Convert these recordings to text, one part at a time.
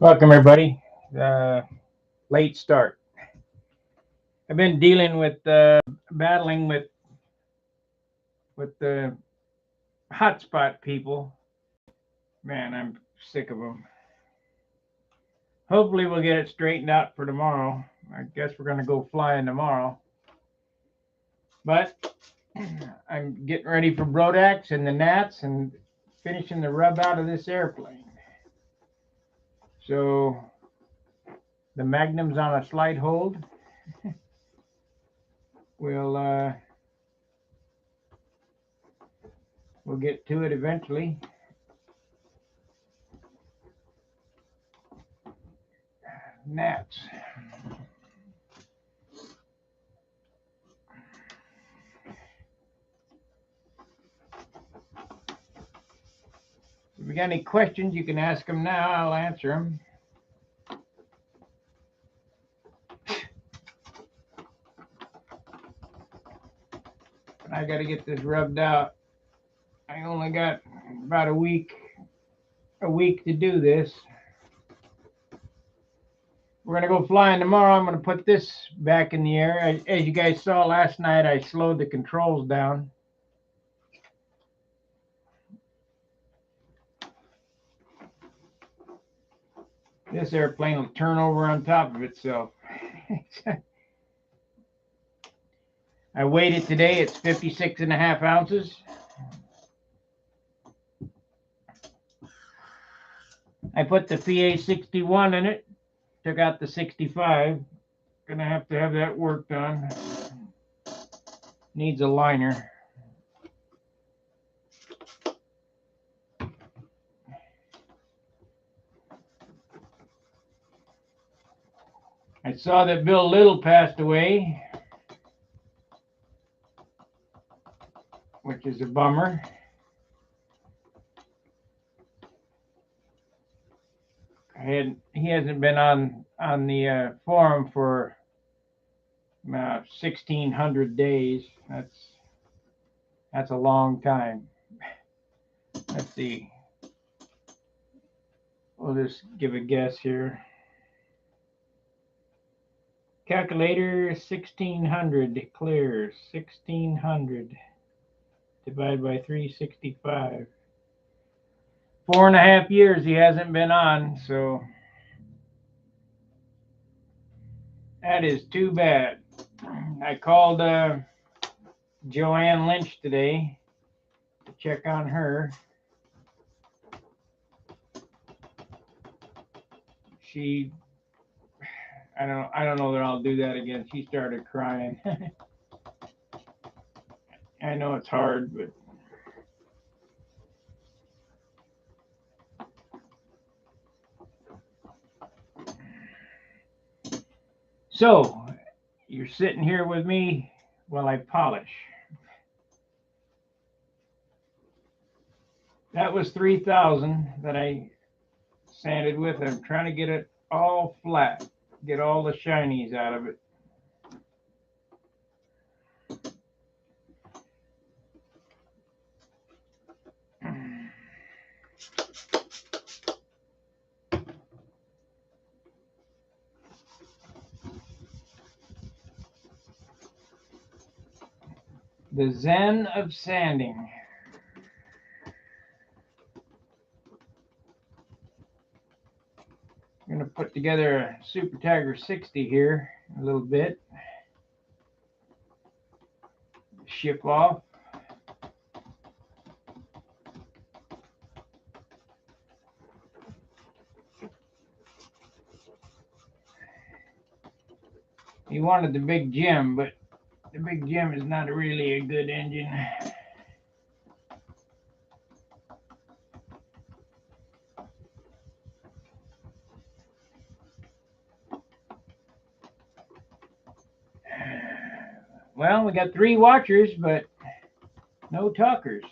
Welcome, everybody. Late start. I've been dealing with battling with the hotspot people. Man, I'm sick of them. Hopefully, we'll get it straightened out for tomorrow. I guess we're gonna go flying tomorrow. But I'm getting ready for Brodax and the Gnats and finishing the rub out of this airplane. So the Magnum's on a slight hold. We'll we'll get to it eventually. Gnats. If you got any questions, you can ask them now. I'll answer them. I got to get this rubbed out. I only got about a week to do this. We're gonna go flying tomorrow. I'm gonna put this back in the air. As you guys saw last night, I slowed the controls down. This airplane will turn over on top of itself. I weighed it today. It's 56.5 ounces. I put the PA 61 in it. Took out the 65. Gonna have to have that worked on. Needs a liner. I saw that Bill Little passed away, which is a bummer. He hasn't been on the forum for 1,600 days. That's a long time. Let's see. We'll just give a guess here. Calculator 1,600 clears. 1,600 divided by 365. 4.5 years he hasn't been on, so that is too bad. I called Joanne Lynch today to check on her. I don't know that I'll do that again. She started crying. I know it's hard, but so you're sitting here with me while I polish. That was 3,000 that I sanded with. I'm trying to get it all flat, get all the shinies out of it. The Zen of sanding. I'm going to put together a Super Tiger 60 here a little bit. Ship off. He wanted the Big Jim, but the Big Jim is not really a good engine. Well, we got 3 watchers, but no talkers.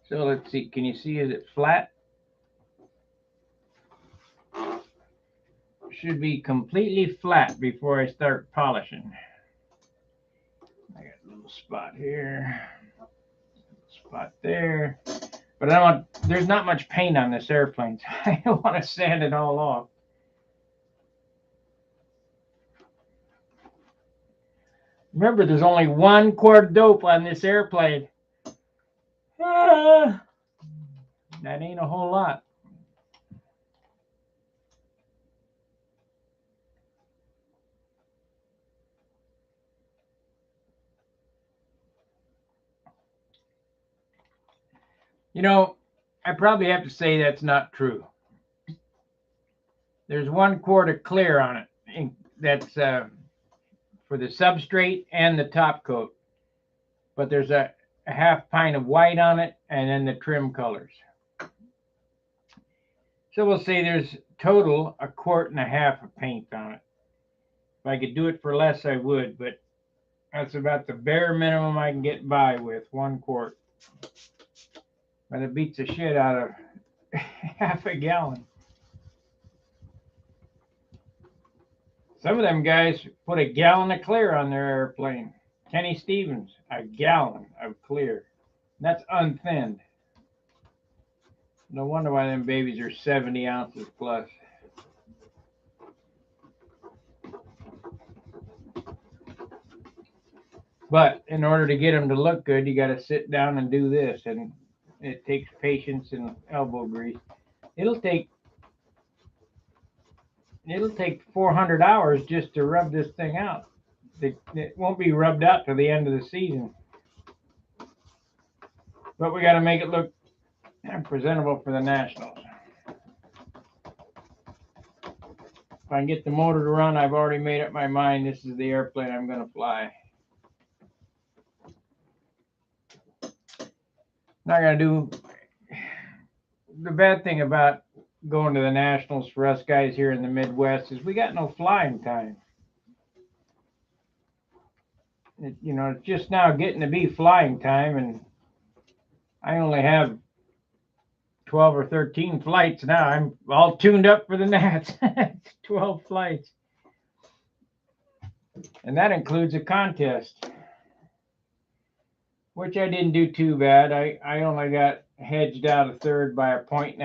So let's see, can you see, is it flat? Should be completely flat before I start polishing. I got a little spot here, spot there, but I don't. There's not much paint on this airplane, so I don't want to sand it all off. Remember, there's only 1 quart of dope on this airplane. That ain't a whole lot. You know, I probably have to say that's not true. There's 1 quart of clear on it. That's for the substrate and the top coat. But there's a half pint of white on it, and then the trim colors. So we'll say there's total 1.5 quarts of paint on it. If I could do it for less, I would, but that's about the bare minimum I can get by with, 1 quart. But it beats the shit out of half a gallon. Some of them guys put a gallon of clear on their airplane. Kenny Stevens, a gallon of clear. That's unthinned. No wonder why them babies are 70 ounces plus. But in order to get them to look good, you got to sit down and do this, and it takes patience and elbow grease. It'll take 400 hours just to rub this thing out. It won't be rubbed out till the end of the season. But we got to make it look presentable for the Nationals. If I can get the motor to run, I've already made up my mind. This is the airplane I'm going to fly. Not going to do. The bad thing about going to the Nationals for us guys here in the Midwest is we got no flying time. It's just now getting to be flying time, and I only have 12 or 13 flights now. I'm all tuned up for the Nats. 12 flights. And that includes a contest, which I didn't do too bad. I only got hedged out of third by 1.5 points.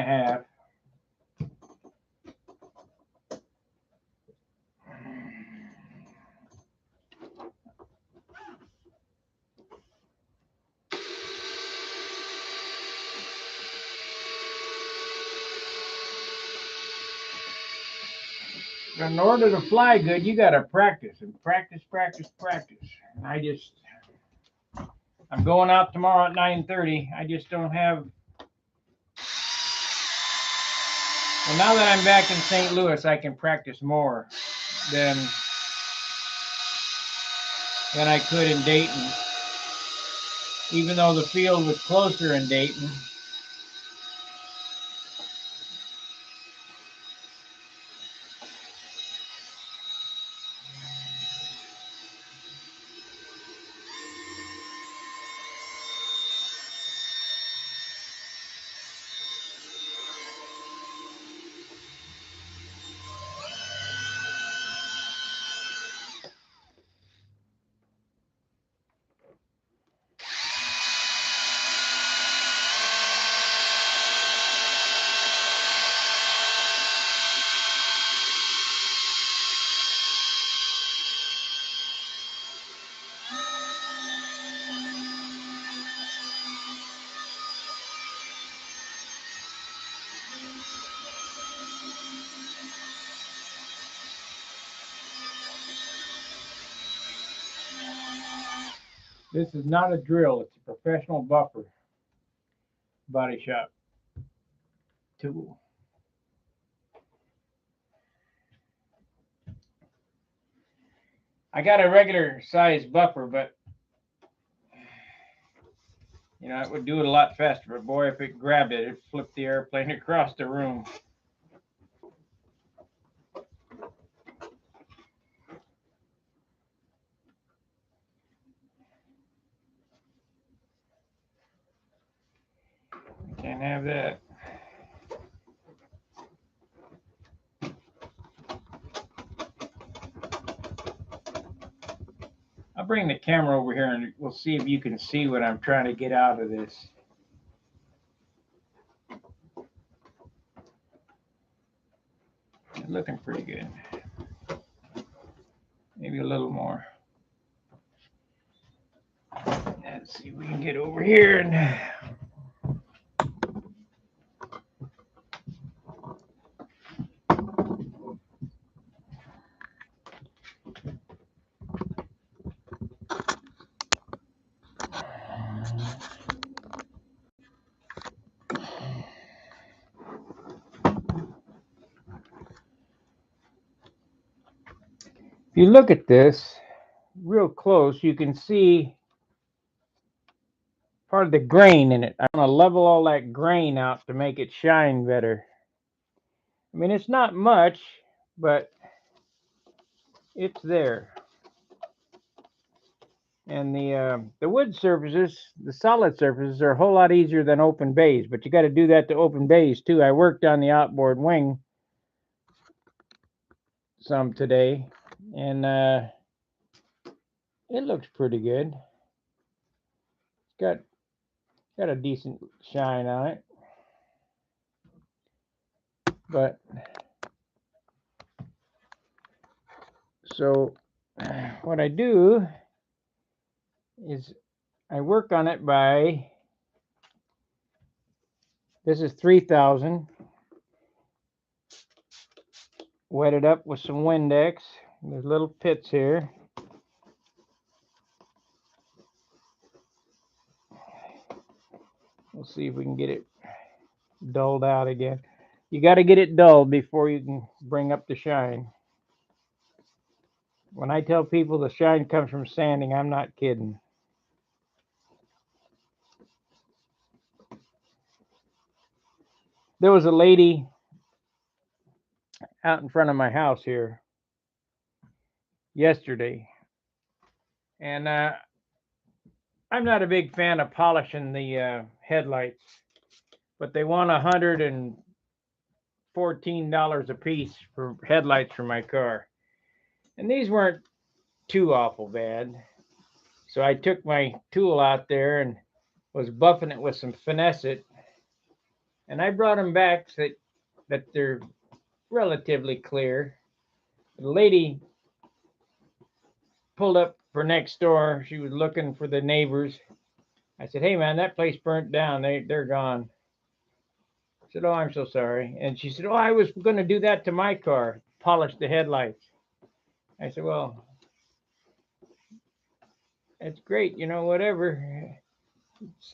In order to fly good, you got to practice and practice. And I'm going out tomorrow at 9:30. I just don't have. Well, now that I'm back in St. Louis, I can practice more than I could in Dayton. Even though the field was closer in Dayton. This is not a drill, it's a professional buffer body shop tool. I got a regular size buffer, but it would do it a lot faster. But boy, if it grabbed it, it'd flip the airplane across the room. Can't have that. I'll bring the camera over here and we'll see if you can see what I'm trying to get out of this. It's looking pretty good. Maybe a little more. Let's see if we can get over here and if you look at this real close, you can see part of the grain in it. I'm going to level all that grain out to make it shine better. I mean, it's not much, but it's there. And the wood surfaces, the solid surfaces, are a whole lot easier than open bays, but you got to do that to open bays too. I worked on the outboard wing some today, and it looks pretty good. It's got a decent shine on it, but so what I do is I work on it by, this is 3000, wet it up with some Windex. There's little pits here. We'll see if we can get it dulled out again. You got to get it dulled before you can bring up the shine. When I tell people the shine comes from sanding, I'm not kidding. There was a lady out in front of my house here yesterday, and I'm not a big fan of polishing the headlights, but they want $114 a piece for headlights for my car, and these weren't too awful bad. So I took my tool out there and was buffing it with some finesse it, and I brought them back so that they're relatively clear. The lady pulled up for next door. She was looking for the neighbors. I said, "Hey man, that place burnt down. They're gone." I said, "Oh, I'm so sorry." And she said, "Oh, I was going to do that to my car, polish the headlights." I said, "Well, that's great, whatever.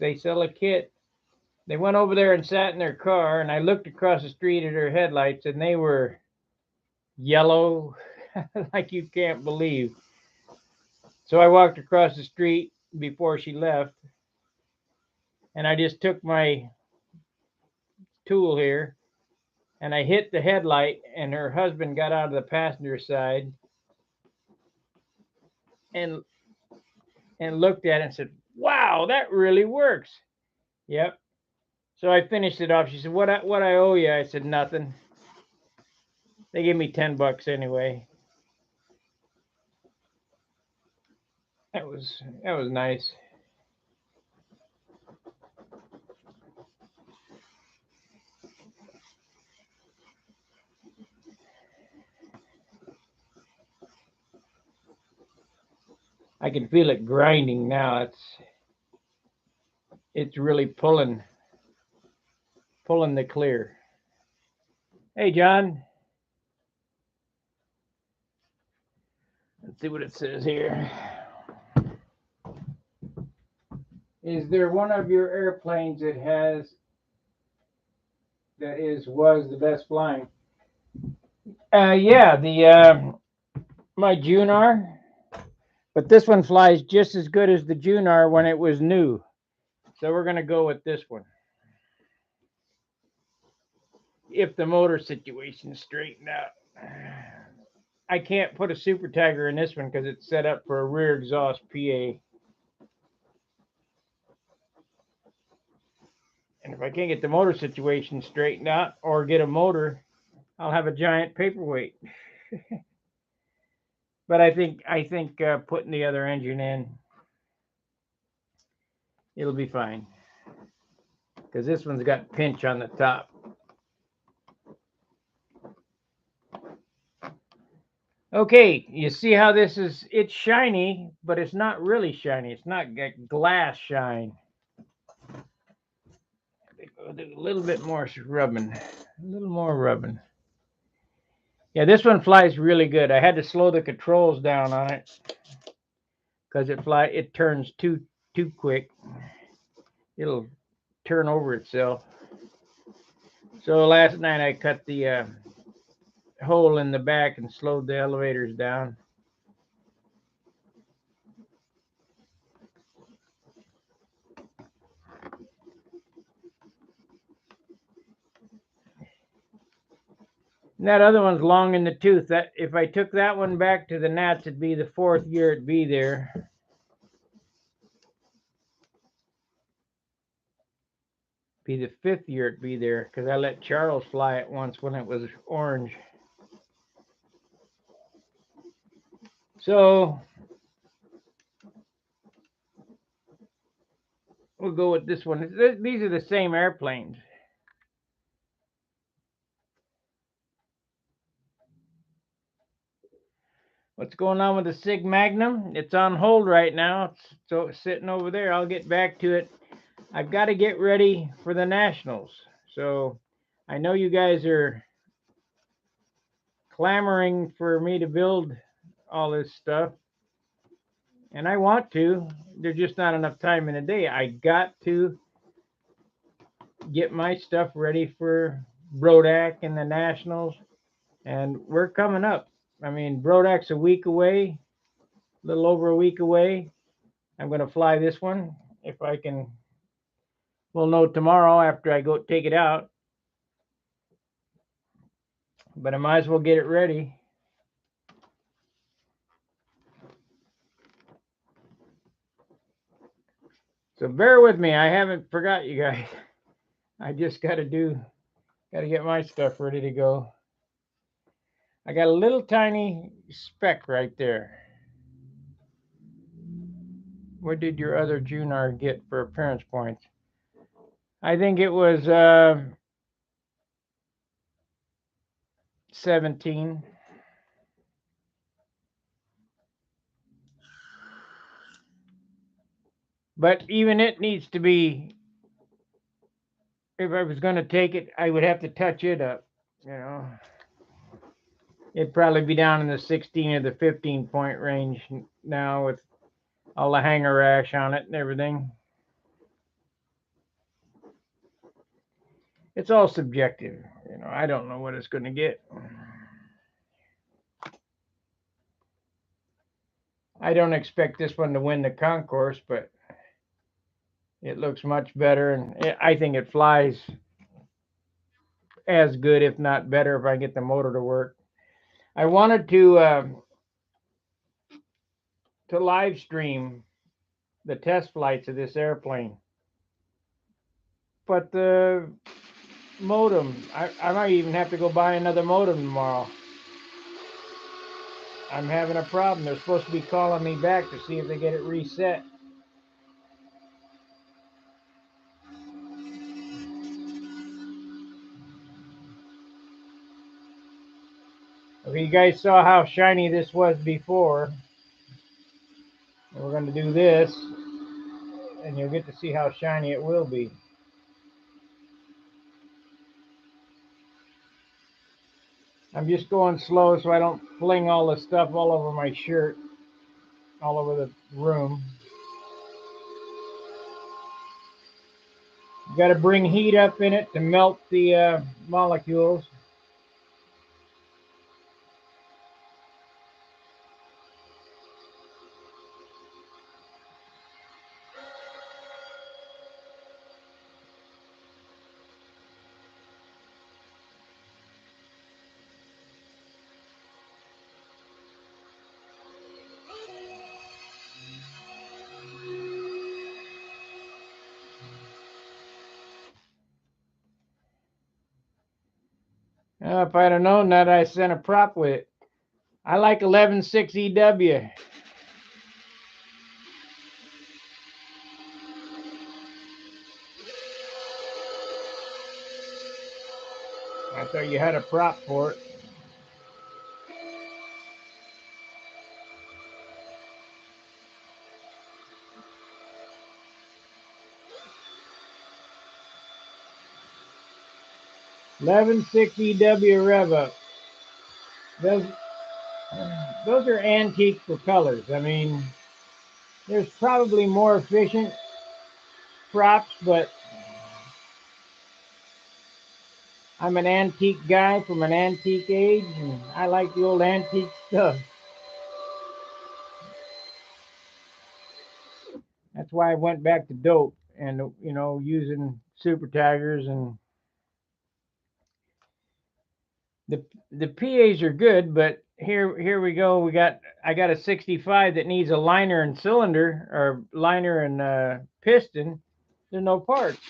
They sell a kit." They went over there and sat in their car, and I looked across the street at her headlights, and they were yellow like you can't believe. So I walked across the street before she left, and I just took my tool here, and I hit the headlight, and her husband got out of the passenger side and looked at it and said, "Wow, that really works." Yep. So I finished it off. She said, what I owe you?" I said, "Nothing." They gave me $10 anyway. That was nice. I can feel it grinding now. It's really pulling the clear. Hey, John. Let's see what it says here. Is there one of your airplanes that was the best flying? Yeah, my Junar, but this one flies just as good as the Junar when it was new. So we're gonna go with this one, if the motor situation is straightened out. I can't put a super tagger in this one because it's set up for a rear exhaust PA. And if I can't get the motor situation straightened out or get a motor, I'll have a giant paperweight. But I think putting the other engine in, it'll be fine. Because this one's got pinch on the top. Okay, you see how this is, it's shiny, but it's not really shiny. It's not glass shine. I'll do a little bit more rubbing, a little more rubbing. Yeah, this one flies really good. I had to slow the controls down on it because it turns too quick. It'll turn over itself. So last night I cut the hole in the back and slowed the elevators down. And that other one's long in the tooth. That if I took that one back to the Nats, it'd be the 4th year it'd be there. Be the 5th year it'd be there because I let Charles fly it once when it was orange. So we'll go with this one. These are the same airplanes. What's going on with the Sig Magnum? It's on hold right now. It's sitting over there. I'll get back to it. I've got to get ready for the Nationals. So I know you guys are clamoring for me to build all this stuff. And I want to. There's just not enough time in the day. I got to get my stuff ready for Brodak and the Nationals. And we're coming up. I mean, Brodak's a week away, a little over a week away. I'm going to fly this one if I can. We'll know tomorrow after I go take it out. But I might as well get it ready. So bear with me. I haven't forgot you guys. I just got to get my stuff ready to go. I got a little tiny speck right there. What did your other Junar get for appearance points? I think it was 17. But even it needs to be, if I was going to take it, I would have to touch it up, you know. It'd probably be down in the 16 or the 15 point range now with all the hanger rash on it and everything. It's all subjective, you know. I don't know what it's going to get. I don't expect this one to win the concourse, but it looks much better, and I think it flies as good, if not better, if I get the motor to work. I wanted to live stream the test flights of this airplane, but the modem, I might even have to go buy another modem tomorrow. I'm having a problem. They're supposed to be calling me back to see if they get it reset. Okay, you guys saw how shiny this was before. And we're going to do this, and you'll get to see how shiny it will be. I'm just going slow so I don't fling all the stuff all over my shirt, all over the room. You got to bring heat up in it to melt the molecules. If I'd have known that, I sent a prop with it. I like 11.6 EW. I thought you had a prop for it. $11.6 EW rev up. Those are antique propellers. I mean, there's probably more efficient props, but I'm an antique guy from an antique age, and I like the old antique stuff. That's why I went back to dope and, you know, using super taggers. And the PAs are good, but here we go. I got a 65 that needs a liner and cylinder, or liner and piston. There's no parts.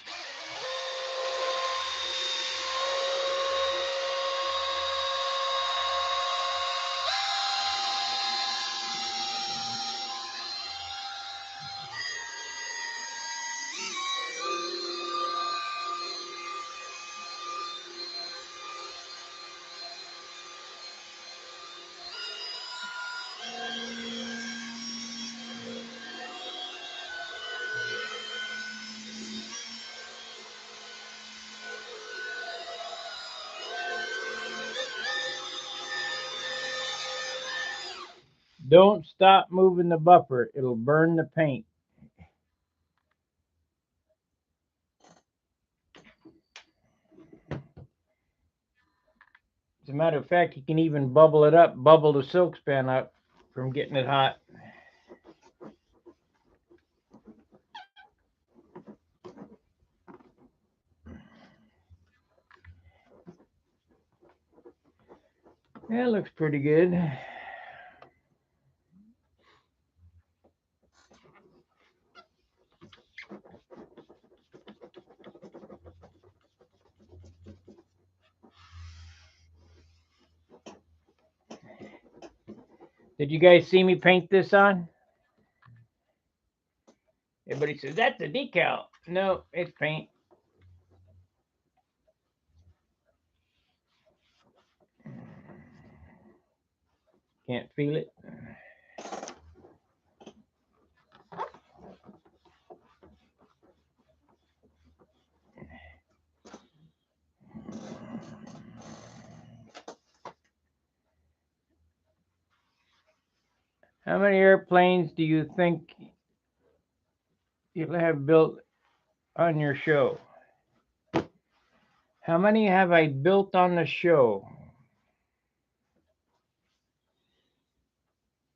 Don't stop moving the buffer. It'll burn the paint. As a matter of fact, you can even bubble it up, bubble the silk span up from getting it hot. Yeah, it looks pretty good. Did you guys see me paint this on? Everybody says, that's a decal. No, it's paint. Can't feel it. How many airplanes do you think you'll have built on your show? How many have I built on the show?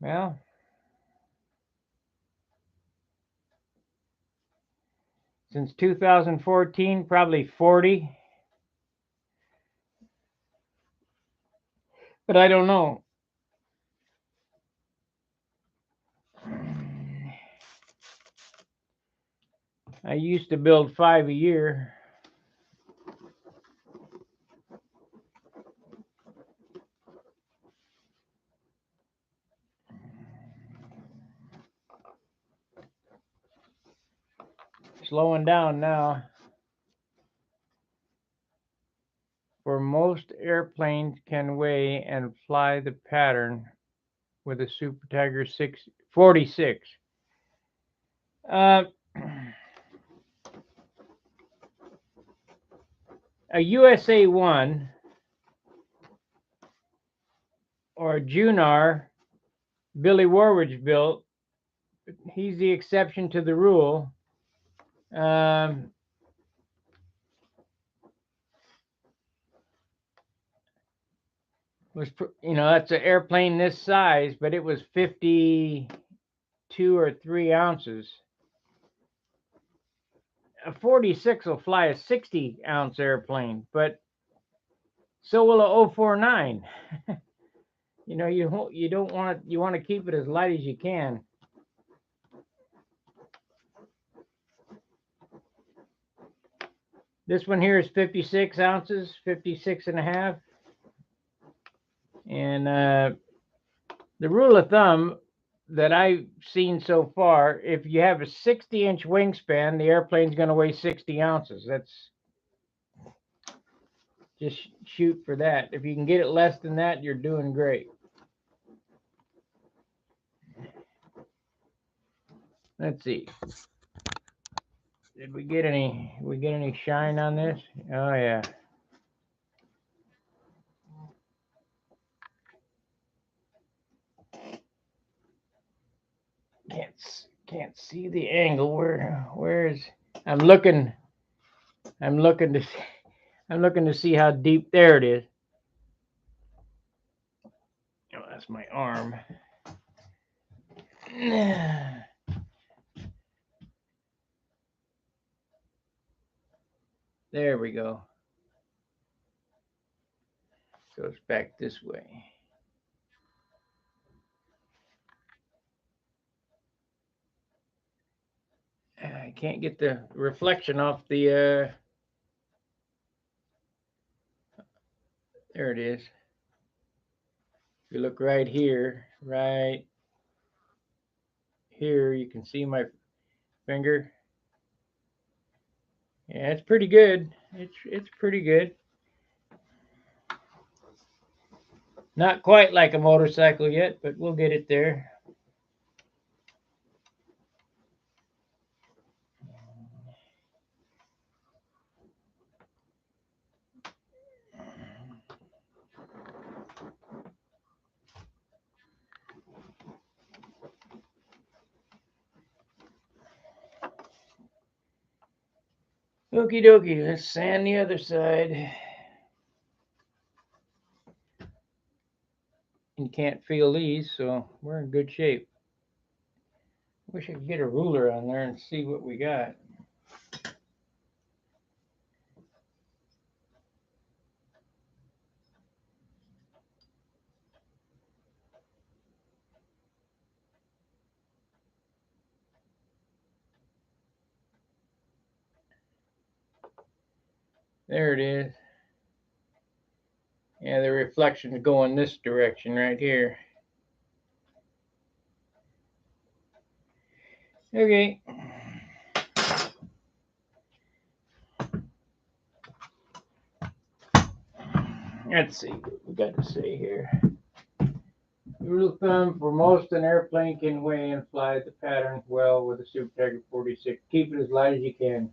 Well, since 2014, probably 40. But I don't know. I used to build 5 a year. Slowing down now. For most airplanes can weigh and fly the pattern with a Super Tiger 46. A USA 1 or a Junar, Billy Warwich built, he's the exception to the rule. Was, you know, that's an airplane this size, but it was 52 or 3 ounces. A 46 will fly a 60-ounce airplane, but so will a 049. You know, you don't want you want to keep it as light as you can. This one here is 56 ounces, 56 and a half. And the rule of thumb that I've seen so far, if you have a 60-inch wingspan, the airplane's going to weigh 60 ounces. That's just shoot for that. If you can get it less than that, you're doing great. Let's see. Did we get any shine on this? Oh yeah. Can't see the angle. Where is I'm looking to see how deep. There it is. Oh, that's my arm. There we go. Goes back this way. I can't get the reflection off the there it is. If you look right here, you can see my finger. Yeah, it's pretty good. It's pretty good. Not quite like a motorcycle yet, but we'll get it there. Okie dokie, let's sand the other side. You can't feel these, so we're in good shape. Wish I could get a ruler on there and see what we got. There it is. Yeah, the reflection is going this direction right here. Okay. Let's see what we got to say here. Rule of thumb for most, an airplane can weigh and fly the pattern well with a Super Tiger 46. Keep it as light as you can.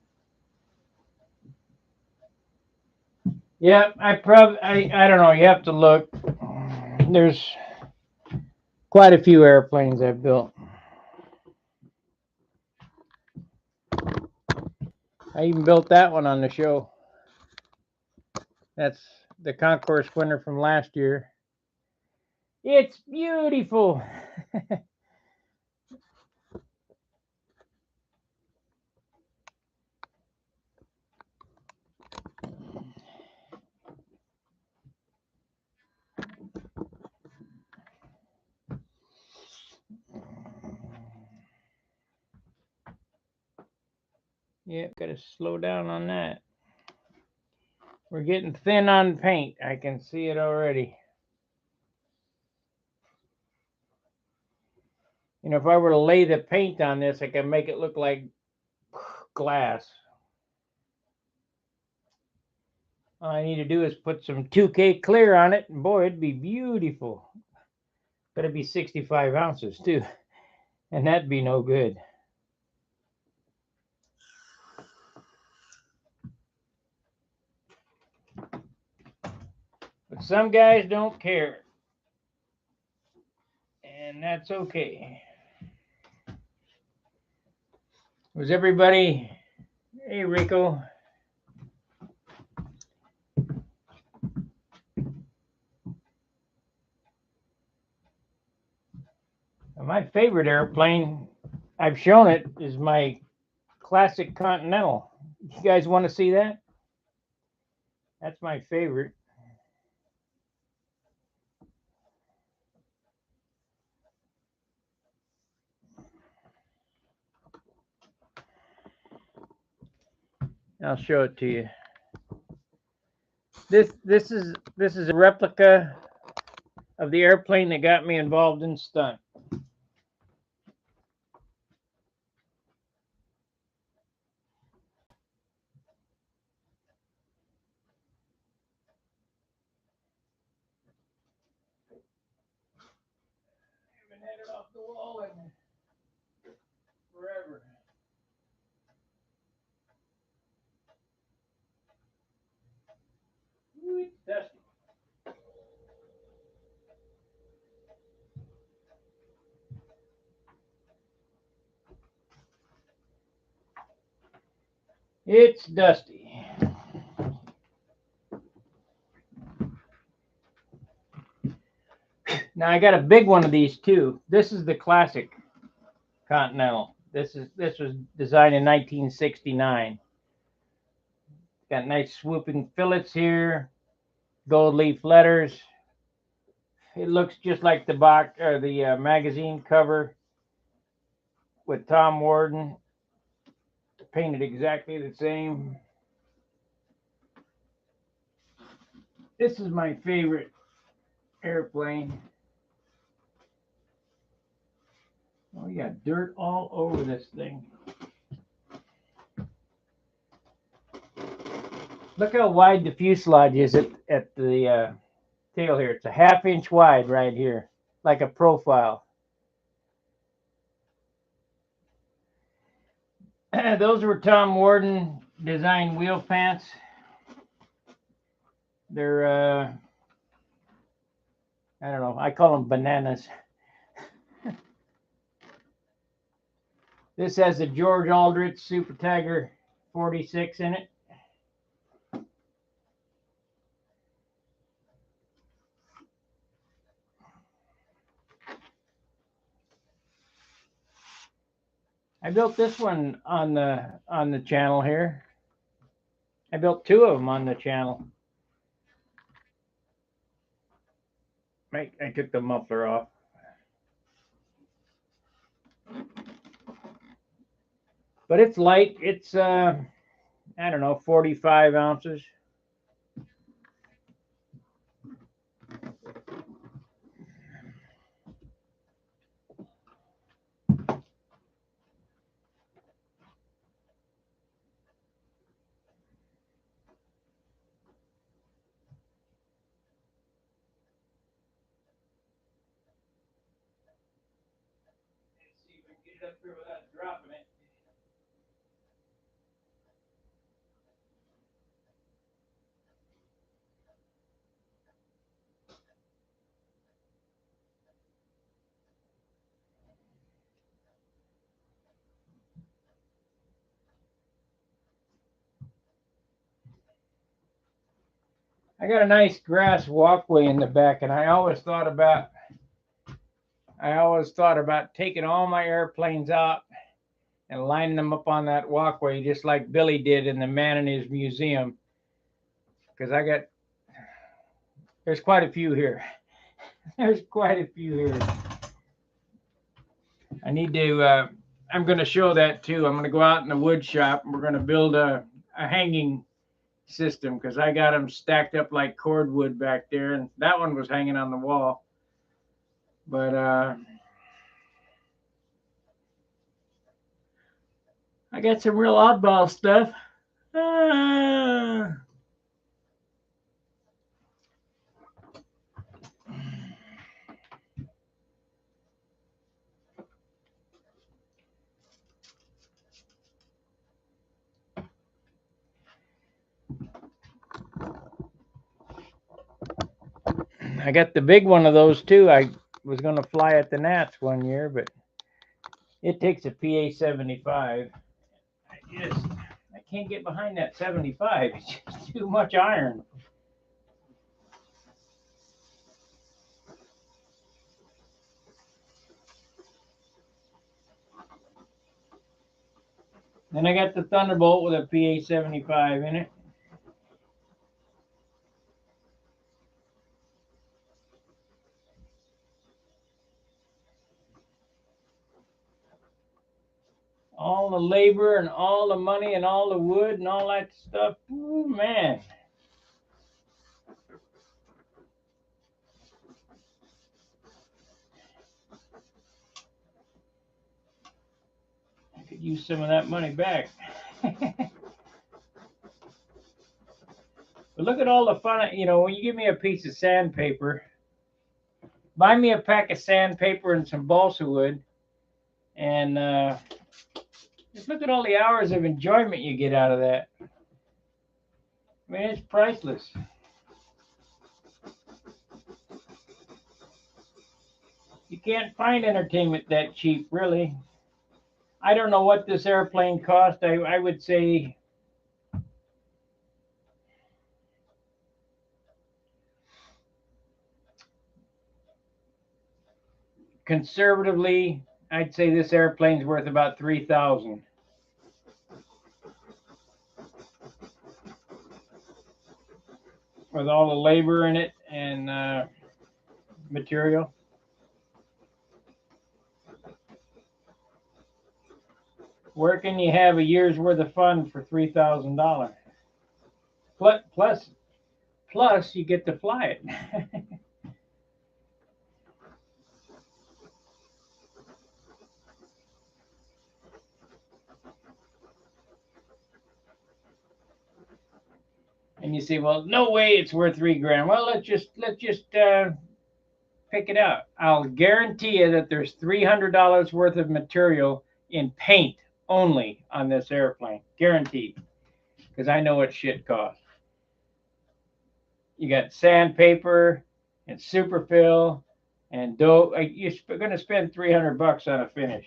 Yeah, I don't know. You have to look. There's quite a few airplanes I've built. I even built that one on the show. That's the concourse winner from last year. It's beautiful. Yeah, got to slow down on that. We're getting thin on paint. I can see it already. You know, if I were to lay the paint on this, I could make it look like glass. All I need to do is put some 2K clear on it, and boy, it'd be beautiful. But it'd be 65 ounces too, and that'd be no good. But some guys don't care, and that's okay. Was everybody? Hey, Rico. My favorite airplane, I've shown it, is my classic Continental. You guys want to see that? That's my favorite. I'll show it to you. This is a replica of the airplane that got me involved in stunt. Haven't had it off the wall in forever. Ooh, it's dusty. It's dusty. Now I got a big one of these too. This is the classic Continental. This was designed in 1969. Got nice swooping fillets here, gold leaf letters. It looks just like the box or the magazine cover with Tom Warden, painted exactly the same. This is my favorite airplane. Oh, you got dirt all over this thing. Look how wide the fuselage is at the tail here. It's a 1/2 inch wide right here, like a profile. Those were Tom Warden designed wheel pants. They're, I don't know, I call them bananas. This has a George Aldrich Super Tiger 46 in it. I built this one on the channel here. I built 2 of them on the channel. I took the muffler off. But it's light. It's I don't know, 45 ounces. Let's see if we can get it up here without dropping it. I got a nice grass walkway in the back, and I always thought about taking all my airplanes out and lining them up on that walkway, just like Billy did in the Man in His Museum. Because there's quite a few here. There's quite a few here. I need to. I'm going to show that too. I'm going to go out in the wood shop and we're going to build a hanging system because I got them stacked up like cordwood back there, and that one was hanging on the wall. But I got some real oddball stuff. I got the big one of those too. I was going to fly at the Nats one year, but it takes a PA 75. I can't get behind that 75. It's just too much iron. Then I got the Thunderbolt with a PA 75 in it. All the labor and all the money and all the wood and all that stuff. Ooh, man. Could use some of that money back. But look at all the fun, you know, when you give me a piece of sandpaper, buy me a pack of sandpaper and some balsa wood, and just look at all the hours of enjoyment you get out of that. I mean, it's priceless. You can't find entertainment that cheap, really. I don't know what this airplane cost. I would say conservatively, I'd say this airplane's worth about $3,000. With all the labor in it and material. Where can you have a year's worth of fun for $3,000? Plus, you get to fly it. And you say, well, no way it's worth $3,000. Well, let's just pick it out. I'll guarantee you that there's $300 worth of material in paint only on this airplane, guaranteed, because I know what shit costs. You got sandpaper and superfill and dough. You're going to spend $300 on a finish.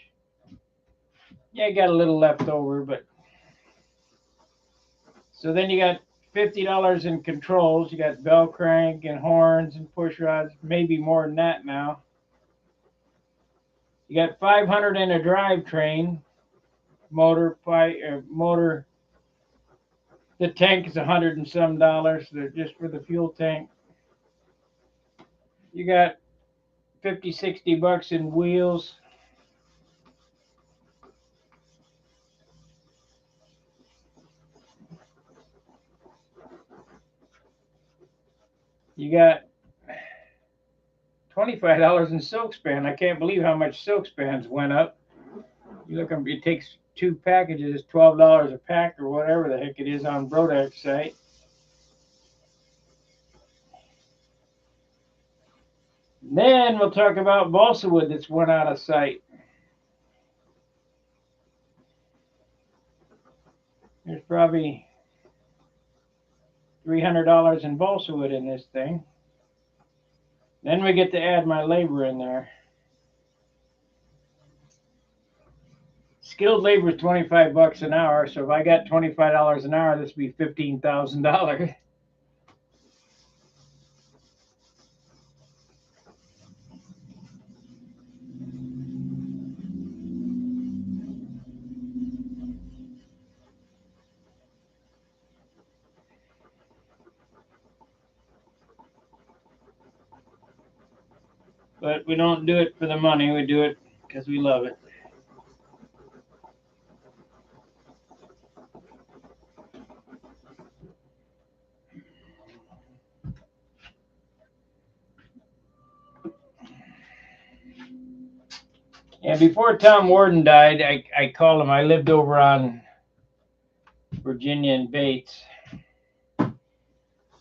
Yeah, you got a little left over, but so then you got $50 in controls. You got bell crank and horns and push rods, maybe more than that now. You got $500 in a drivetrain, motor. The tank is $100 and some just for the fuel tank. You got $50-$60 in wheels. You got $25 in silk span. I can't believe how much silk spans went up. You look, it takes 2 packages, $12 a pack or whatever the heck it is on Brodak's site. Then we'll talk about balsa wood that's went out of sight. There's probably $300 in balsa wood in this thing. Then we get to add my labor in there. Skilled labor is $25 an hour, so if I got $25 an hour, this would be $15,000. But we don't do it for the money. We do it because we love it. And before Tom Warden died, I called him. I lived over on Virginia and Bates. And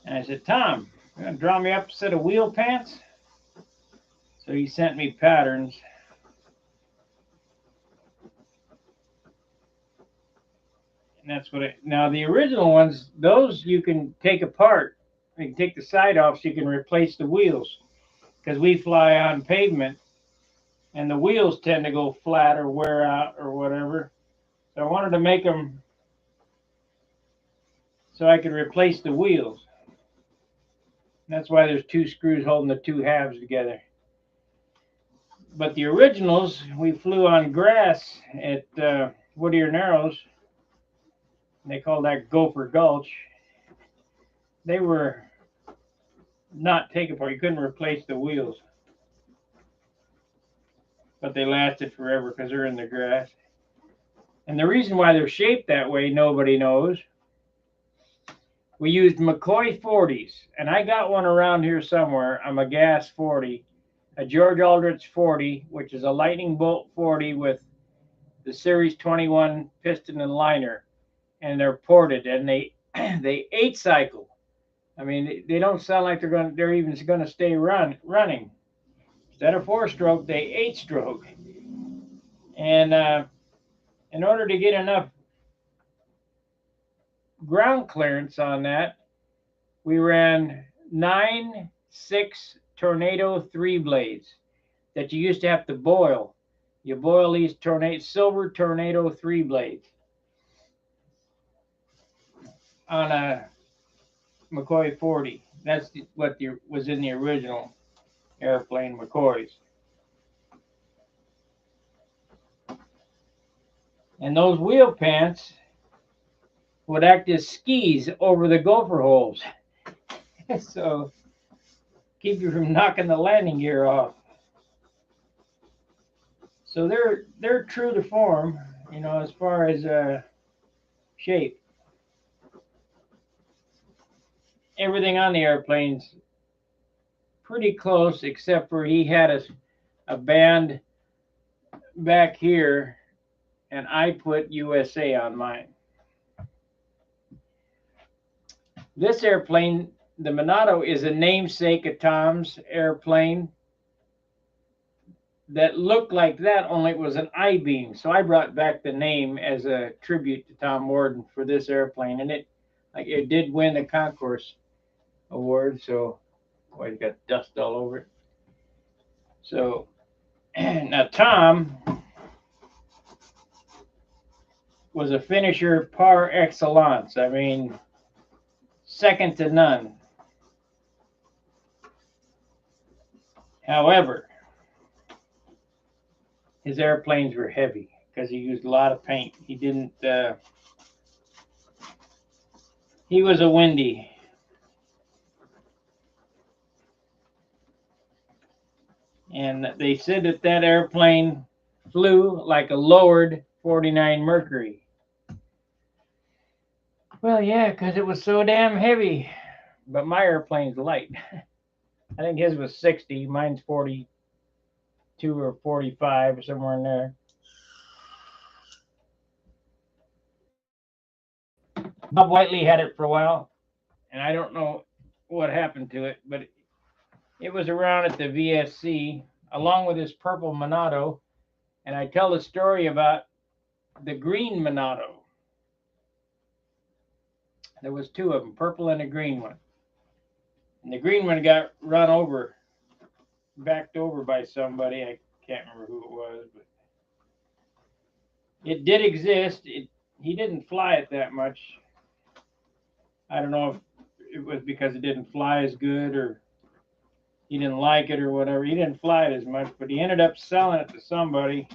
I said, Tom, you going to draw me up a set of wheel pants? So he sent me patterns. And that's what now the original ones, those you can take apart. You can take the side off so you can replace the wheels. Because we fly on pavement and the wheels tend to go flat or wear out or whatever. So I wanted to make them so I could replace the wheels. And that's why there's 2 screws holding the 2 halves together. But the originals, we flew on grass at Whittier Narrows. They call that Gopher Gulch. They were not taken apart. You couldn't replace the wheels. But they lasted forever because they're in the grass. And the reason why they're shaped that way, nobody knows. We used McCoy 40s. And I got one around here somewhere. I'm a gas 40. A George Aldrich 40, which is a lightning bolt 40 with the Series 21 piston and liner, and they're ported, and they they 8-cycle. I mean, they don't sound like they're even going to stay running. Instead of 4-stroke, they 8-stroke. And in order to get enough ground clearance on that, we ran 9/6 Tornado 3 blades that you used to have to boil. You boil these silver Tornado 3 blades on a McCoy 40. That's what was in the original airplane McCoys. And those wheel pants would act as skis over the gopher holes. So keep you from knocking the landing gear off. So they're true to form, you know, as far as shape. Everything on the airplane's pretty close, except for he had a band back here, and I put USA on mine. This airplane, the Monado, is a namesake of Tom's airplane that looked like that, only it was an I-beam. So I brought back the name as a tribute to Tom Warden for this airplane, and it did win the concourse award. So, boy, it's got dust all over it. So now Tom was a finisher par excellence. I mean, second to none. However, his airplanes were heavy because he used a lot of paint. He didn't. He was a windy. And they said that airplane flew like a lowered 49 Mercury. Well, yeah, because it was so damn heavy. But my airplane's light. I think his was 60. Mine's 42 or 45, somewhere in there. Bob Whiteley had it for a while, and I don't know what happened to it, but it was around at the VSC along with this purple Monado, and I tell the story about the green Monado. There was two of them, purple and a green one. And the green one got run over, backed over by somebody. I can't remember who it was, but it did exist. He didn't fly it that much. I don't know if it was because it didn't fly as good or he didn't like it or whatever. He didn't fly it as much, but he ended up selling it to somebody,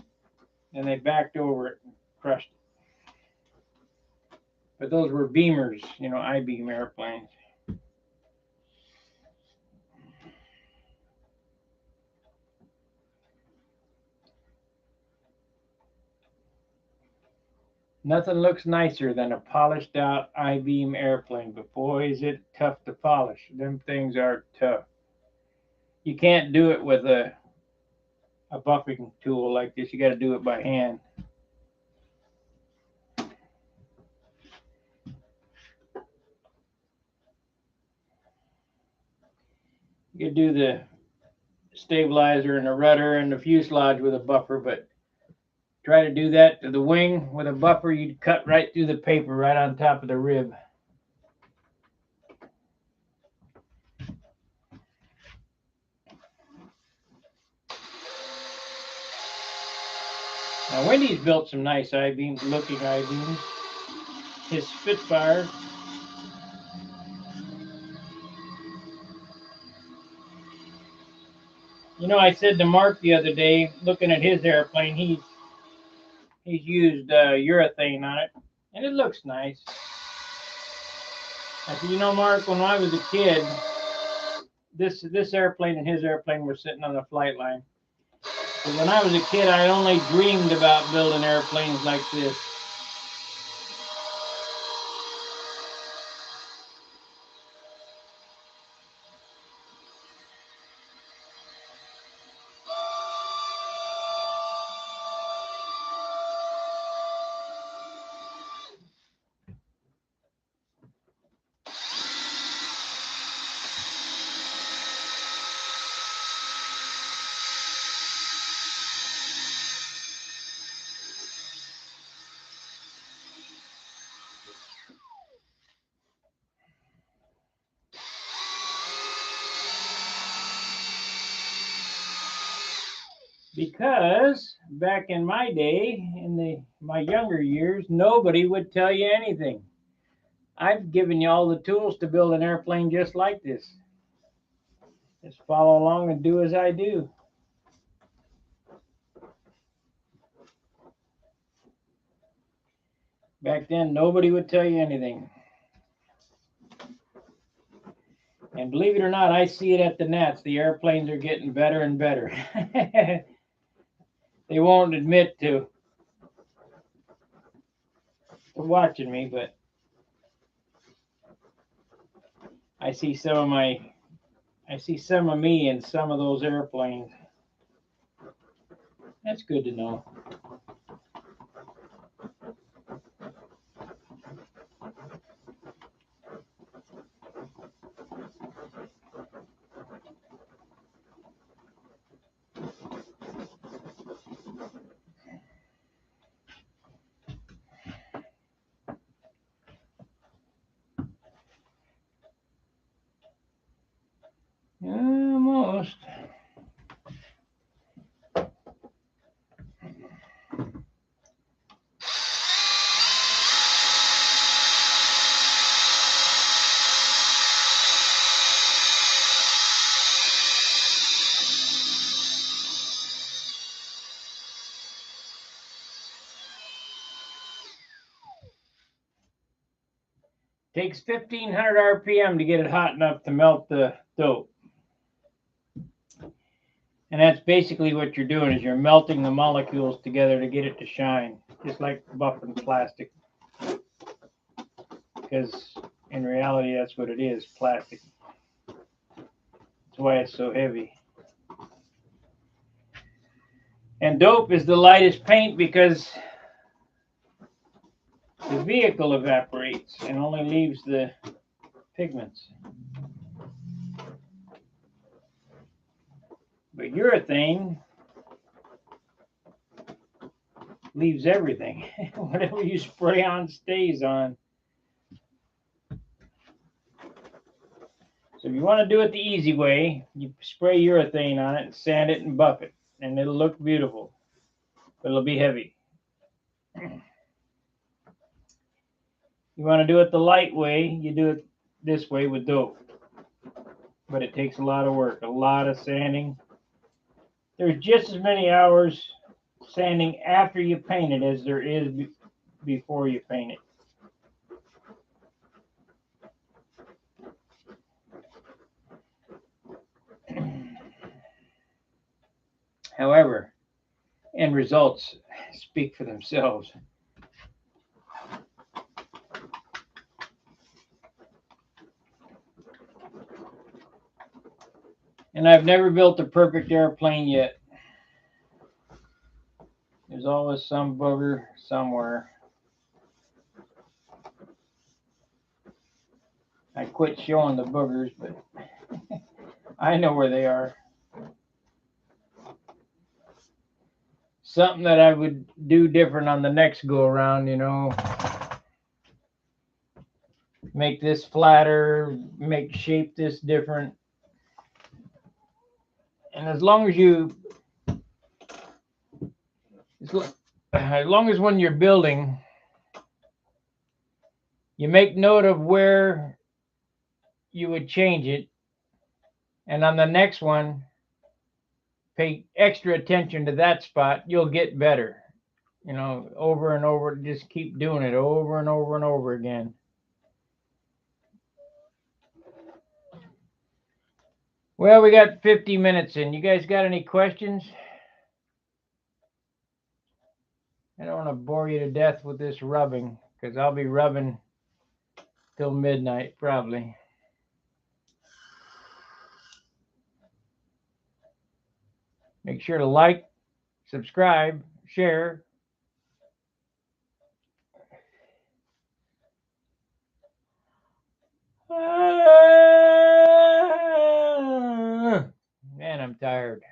and they backed over it and crushed it. But those were Beamers, you know, I-beam airplanes. Nothing looks nicer than a polished out I-beam airplane, but boy, is it tough to polish. Them things are tough. You can't do it with a buffing tool like this. You got to do it by hand. You can do the stabilizer and the rudder and the fuselage with a buffer, but try to do that to the wing with a buffer, you'd cut right through the paper right on top of the rib. Now, Wendy's built some nice I-beams, looking I-beams. His Spitfire. You know, I said to Mark the other day, looking at his airplane, he's used urethane on it, and it looks nice. I said, you know, Mark, when I was a kid, this airplane and his airplane were sitting on the flight line. But when I was a kid, I only dreamed about building airplanes like this. Because back in my day, in my younger years, nobody would tell you anything. I've given you all the tools to build an airplane just like this. Just follow along and do as I do. Back then, nobody would tell you anything. And believe it or not, I see it at the nets. The airplanes are getting better and better. They won't admit to watching me, but I see some of me in some of those airplanes. That's good to know. Almost. Takes 1500 RPM to get it hot enough to melt the dope. And that's basically what you're doing is you're melting the molecules together to get it to shine, just like buffing plastic. Because in reality, that's what it is, plastic. That's why it's so heavy. And dope is the lightest paint because the vehicle evaporates and only leaves the pigments. But urethane leaves everything. Whatever you spray on stays on. So if you want to do it the easy way, you spray urethane on it and sand it and buff it, and it'll look beautiful, but it'll be heavy. You want to do it the light way, you do it this way with dope. But it takes a lot of work, a lot of sanding. There's just as many hours sanding after you paint it as there is before you paint it. However, end results speak for themselves. And I've never built a perfect airplane yet. There's always some booger somewhere. I quit showing the boogers, but I know where they are. Something that I would do different on the next go around, you know. Make this flatter, shape this different. And as long as when you're building, you make note of where you would change it. And on the next one, pay extra attention to that spot, you'll get better. You know, over and over, just keep doing it over and over and over again. Well, we got 50 minutes in. You guys got any questions? I don't want to bore you to death with this rubbing, because I'll be rubbing till midnight, probably. Make sure to like, subscribe, share. Man, I'm tired.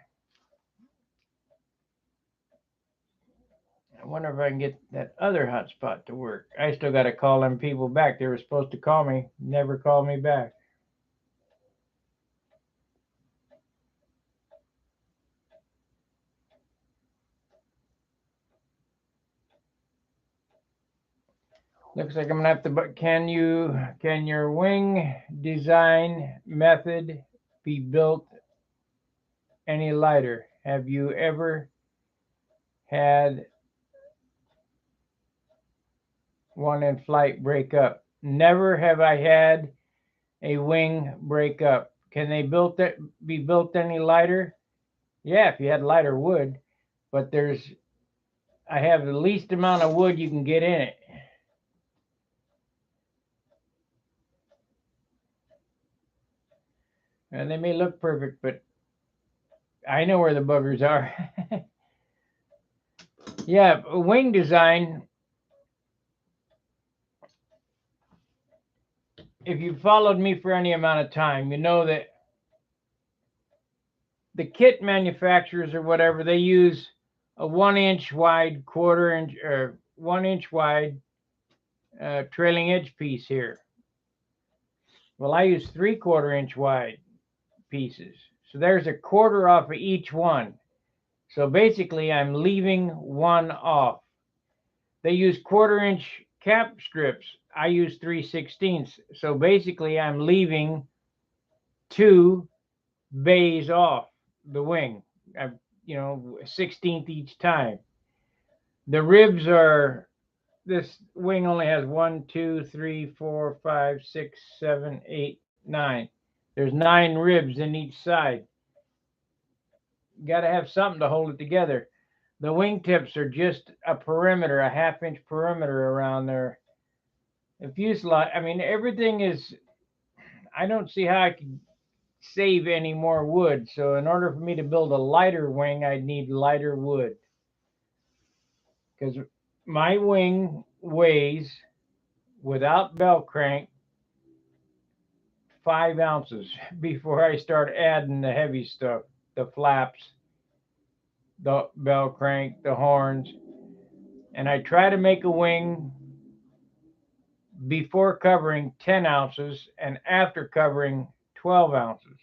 I wonder if I can get that other hotspot to work. I still got to call them people back. They were supposed to call me, never called me back. Looks like I'm gonna have to. But can your wing design method be built any lighter? Have you ever had one in flight break up? Never have I had a wing break up. Can they be built any lighter? Yeah, if you had lighter wood, but I have the least amount of wood you can get in it. And they may look perfect, but I know where the buggers are. Yeah, wing design. If you've followed me for any amount of time, you know that the kit manufacturers or whatever, they use a 1 inch wide, quarter inch, or 1 inch wide trailing edge piece here. Well, I use 3/4 inch wide pieces. So there's a quarter off of each one. So basically, I'm leaving one off. They use 1/4 inch cap strips. I use 3/16. So basically, I'm leaving 2 bays off the wing. I, 1/16 each time. The ribs are, this wing only has 1, 2, 3, 4, 5, 6, 7, 8, 9. There's 9 ribs in each side. You got to have something to hold it together. The wingtips are just a perimeter, a 1/2 inch perimeter around there. The fuselage, I mean, everything is, I don't see how I could save any more wood. So in order for me to build a lighter wing, I'd need lighter wood. Because my wing weighs, without bell crank, 5 ounces before I start adding the heavy stuff, the flaps, the bell crank, the horns. And I try to make a wing before covering 10 ounces and after covering 12 ounces.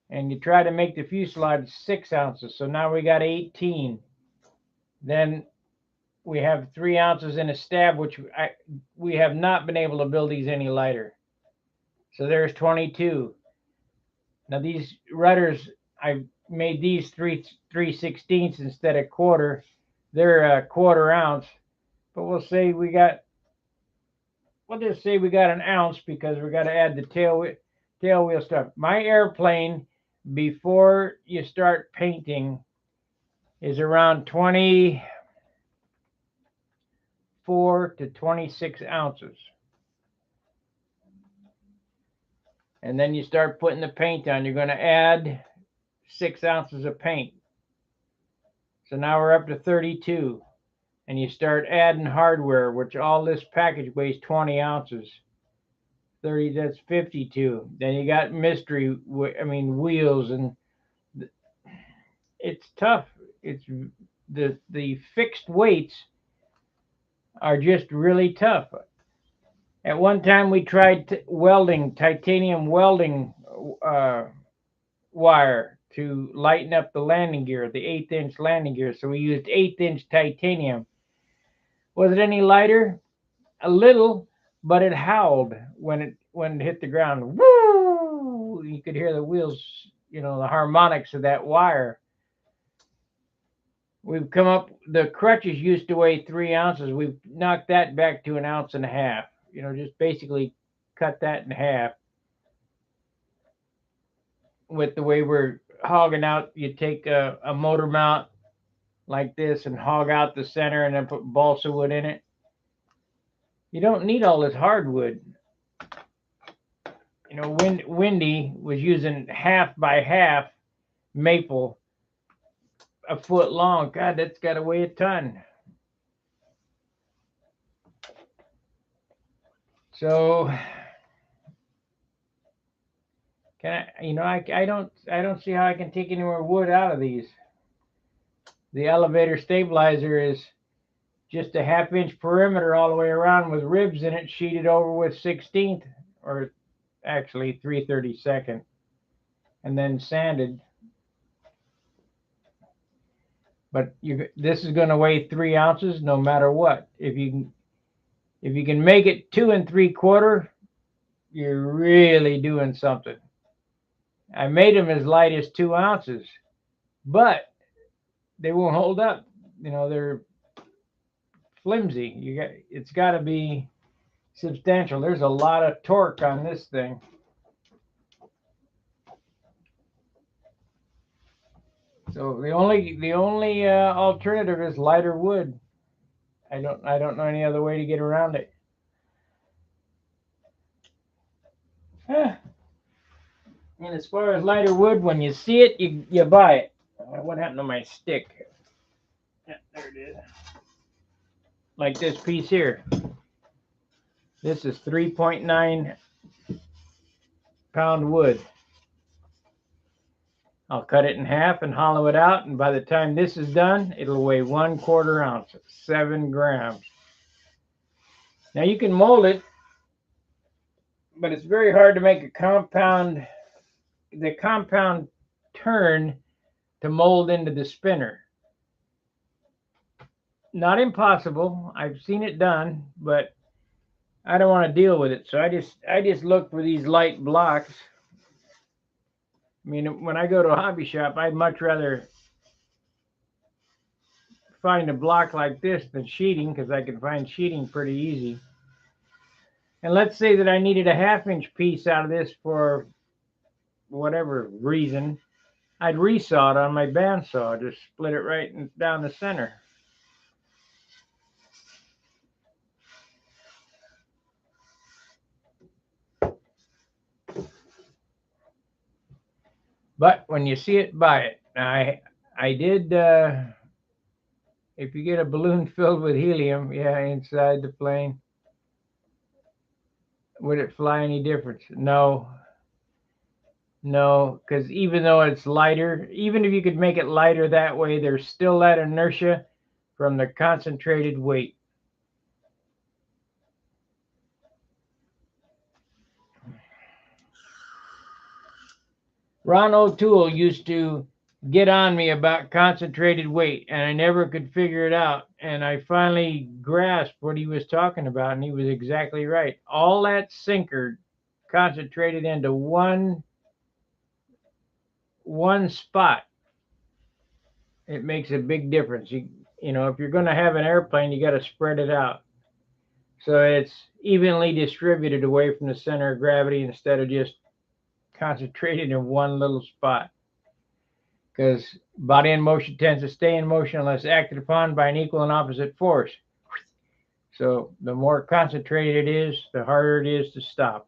And you try to make the fuselage 6 ounces. So now we got 18. Then we have 3 ounces in a stab, which we have not been able to build these any lighter. So there's 22. Now these rudders, I made these 3/16 instead of quarter. They're a 1/4 ounce, but we'll just say we got an ounce because we got to add the tail wheel stuff. My airplane, before you start painting, is around 24 to 26 ounces. And then you start putting the paint on. You're going to add 6 ounces of paint. So now we're up to 32. And you start adding hardware, which all this package weighs 20 ounces. 30, that's 52. Then you got wheels, and it's tough. It's the fixed weights are just really tough. At one time, we tried titanium welding wire to lighten up the landing gear, the 1/8 inch landing gear. So we used 1/8 inch titanium. Was it any lighter? A little, but it howled when it hit the ground. Woo! You could hear the wheels, the harmonics of that wire. We've come up. The crutches used to weigh 3 ounces. We've knocked that back to 1.5 ounces. Just basically cut that in half. With the way we're hogging out, you take a motor mount like this and hog out the center, and then put balsa wood in it. You don't need all this hardwood. Wendy was using 1/2 by 1/2 maple, a foot long. God, that's got to weigh a ton. So, I don't see how I can take any more wood out of these. The elevator stabilizer is just a 1/2 inch perimeter all the way around with ribs in it, sheeted over with 16th, or actually 3/32, and then sanded. But this is going to weigh 3 ounces no matter what. If you If you can make it 2 3/4, you're really doing something. I made them as light as 2 ounces, but they won't hold up. They're flimsy. It's got to be substantial. There's a lot of torque on this thing. So the only alternative is lighter wood. I don't know any other way to get around it. And as far as lighter wood, when you see it, you buy it. What happened to my stick? Yeah, there it is. Like this piece here. This is 3.9 pound wood. I'll cut it in half and hollow it out, and by the time this is done, it'll weigh 1/4 ounce, 7 grams. Now you can mold it, but it's very hard to make the compound turn to mold into the spinner. Not impossible. I've seen it done, but I don't want to deal with it. So I just look for these light blocks. I mean, when I go to a hobby shop, I'd much rather find a block like this than sheeting, because I can find sheeting pretty easy. And let's say that I needed a 1/2 inch piece out of this for whatever reason. I'd resaw it on my bandsaw, just split it right down the center. But when you see it, buy it. I did. If you get a balloon filled with helium, yeah, inside the plane, would it fly any difference? No, because even though it's lighter, even if you could make it lighter that way, there's still that inertia from the concentrated weight. Ron O'Toole used to get on me about concentrated weight, and I never could figure it out. And I finally grasped what he was talking about, and he was exactly right. All that sinker concentrated into one spot, it makes a big difference. If you're going to have an airplane, you got to spread it out so it's evenly distributed away from the center of gravity instead of just concentrated in one little spot. Because body in motion tends to stay in motion unless acted upon by an equal and opposite force. So the more concentrated it is, the harder it is to stop.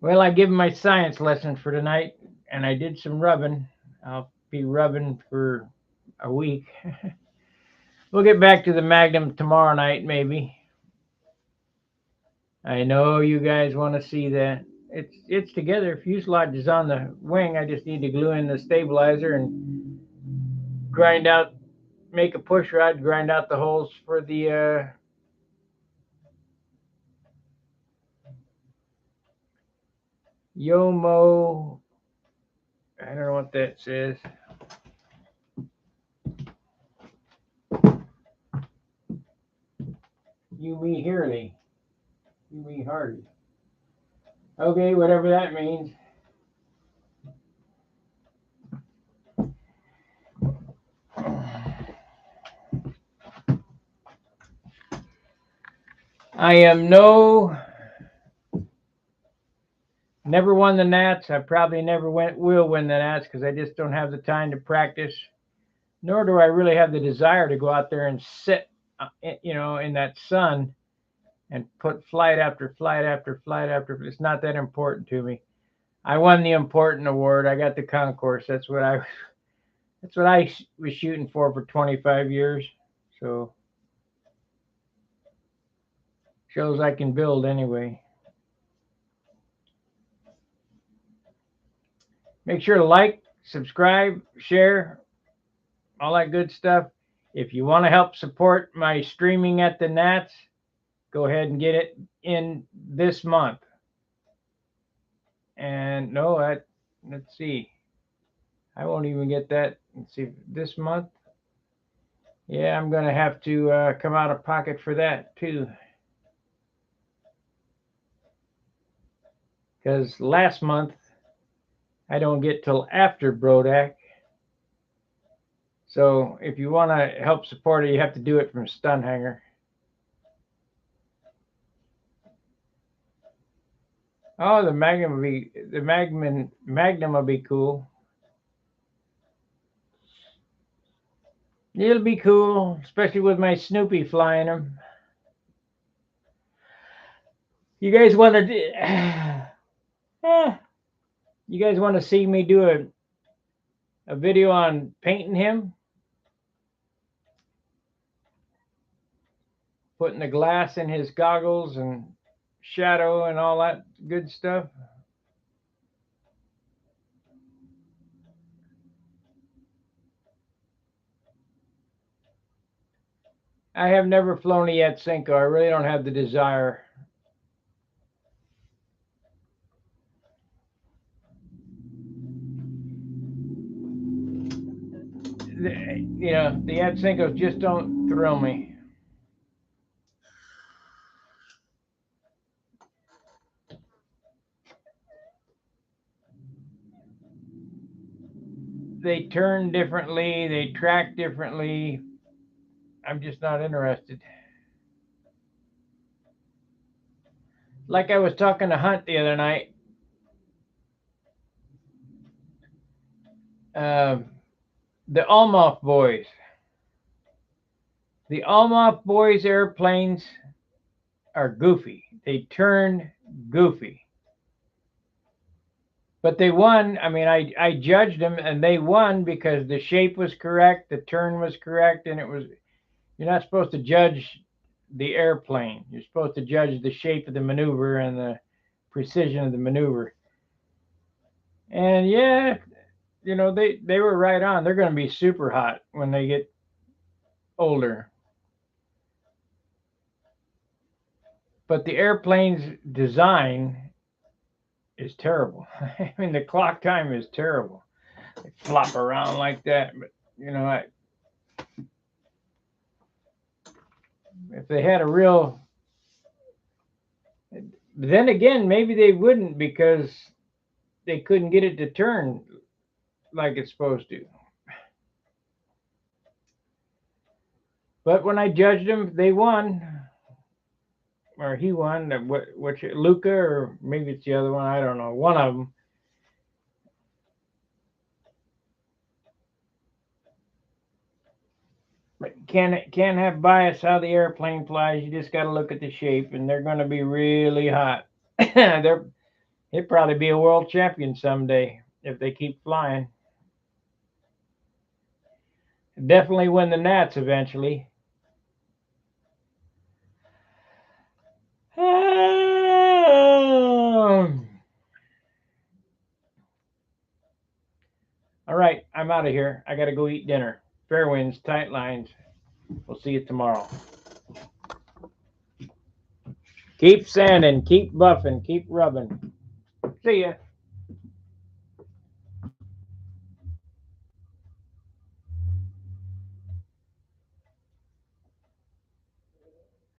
Well, I give my science lesson for tonight, and I did some rubbing. I'll be rubbing for a week. We'll get back to the Magnum tomorrow night, maybe. I know you guys want to see that. It's together. Fuselage is on the wing. I just need to glue in the stabilizer and make a push rod, grind out the holes for the Yomo. I don't know what that says. You me Hurley. You me Hardy. Okay, whatever that means. I am never won the Nats. I probably never will win the Nats because I just don't have the time to practice, nor do I really have the desire to go out there and sit, in that sun and put flight after flight after flight after. It's not that important to me. I won the important award. I got the concourse. That's what I was shooting for 25 years. So shows I can build anyway. Make sure to like, subscribe, share, all that good stuff. If you want to help support my streaming at the Nats, go ahead and get it in this month. And let's see. I won't even get that. Let's see, this month. Yeah, I'm going to have to come out of pocket for that too. Because last month I don't get till after Brodak. So if you want to help support it, you have to do it from Stunt Hanger. Oh, the Magnum will be cool. It'll be cool, especially with my Snoopy flying them. You guys want to? You guys want to see me do a video on painting him? Putting the glass in his goggles and shadow and all that good stuff. I have never flown a Yatsenko. I really don't have the desire. You know, the Yatsenkos just don't thrill me. They turn differently. They track differently. I'm just not interested. Like I was talking to Hunt the other night. The Almoff boys. The Almoff boys airplanes are goofy. They turn goofy. But they won. I mean, I judged them, and they won because the shape was correct, the turn was correct, and it was. You're not supposed to judge the airplane. You're supposed to judge the shape of the maneuver and the precision of the maneuver. And yeah, you know, they were right on. They're going to be super hot when they get older. But the airplane's design is terrible. I mean, the clock time is terrible. They flop around like that. But, you know, if they had a real. Then again, maybe they wouldn't because they couldn't get it to turn like it's supposed to. But when I judged them, they won. Or he won. Which Luca, or maybe it's the other one. I don't know. One of them. But can't have bias how the airplane flies. You just got to look at the shape, and they're going to be really hot. They'd probably be a world champion someday if they keep flying. Definitely win the Nats eventually. All right, I'm out of here. I got to go eat dinner. Fair winds, tight lines. We'll see you tomorrow. Keep sanding, keep buffing, keep rubbing. See ya.